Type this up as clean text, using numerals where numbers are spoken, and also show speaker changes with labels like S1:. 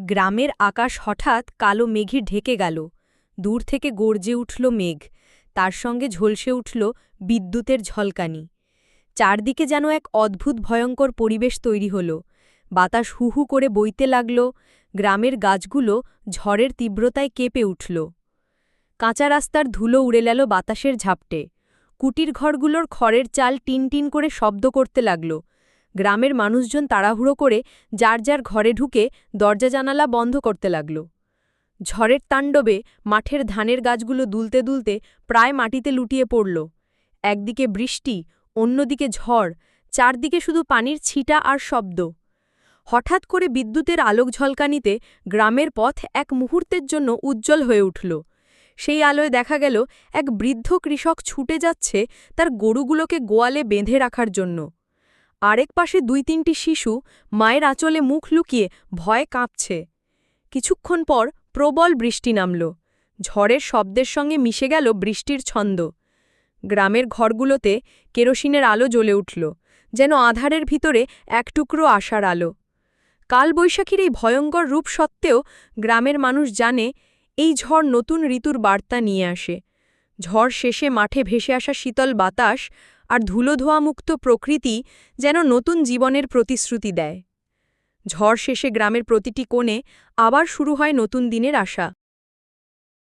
S1: গ্রামের আকাশ হঠাৎ কালো মেঘে ঢেকে গেল। দূর থেকে গর্জে উঠল মেঘ, তার সঙ্গে ঝলসে উঠল বিদ্যুতের ঝলকানি। চারদিকে যেন এক অদ্ভুত ভয়ঙ্কর পরিবেশ তৈরি হল। বাতাস হু হু করে বইতে লাগল, গ্রামের গাছগুলো ঝড়ের তীব্রতায় কেঁপে উঠল। কাঁচা রাস্তার ধুলো উড়ে গেল বাতাসের ঝাপটে। কুটির ঘরগুলোর খড়ের চাল টিনটিন করে শব্দ করতে লাগল। গ্রামের মানুষজন তাড়াহুড়ো করে যার যার ঘরে ঢুকে দরজা জানালা বন্ধ করতে লাগল। ঝড়ের তাণ্ডবে মাঠের ধানের গাছগুলো দুলতে দুলতে প্রায় মাটিতে লুটিয়ে পড়ল। একদিকে বৃষ্টি, অন্যদিকে ঝড়, চারদিকে শুধু পানির ছিটা আর শব্দ। হঠাৎ করে বিদ্যুতের আলোক ঝলকানিতে গ্রামের পথ এক মুহূর্তের জন্য উজ্জ্বল হয়ে উঠল। সেই আলোয় দেখা গেল এক বৃদ্ধ কৃষক ছুটে যাচ্ছে তার গরুগুলোকে গোয়ালে বেঁধে রাখার জন্য। আরেক পাশে ২-৩টি শিশু মায়ের আঁচলে মুখ লুকিয়ে ভয়ে কাঁপছে। কিছুক্ষণ পর প্রবল বৃষ্টি নামল। ঝড়ের শব্দের সঙ্গে মিশে গেল বৃষ্টির ছন্দ। গ্রামের ঘরগুলোতে কেরোসিনের আলো জ্বলে উঠল, যেন আঁধারের ভিতরে এক টুকরো আশার আলো। কালবৈশাখীর এই ভয়ঙ্কর রূপ সত্ত্বেও গ্রামের মানুষ জানে, এই ঝড় নতুন ঋতুর বার্তা নিয়ে আসে। ঝড় শেষে মাঠে ভেসে আসা শীতল বাতাস আর ধুলোধোঁয়ামুক্ত প্রকৃতি যেন নতুন জীবনের প্রতিশ্রুতি দেয়। ঝড় শেষে গ্রামের প্রতিটি কোণে আবার শুরু হয় নতুন দিনের আশা।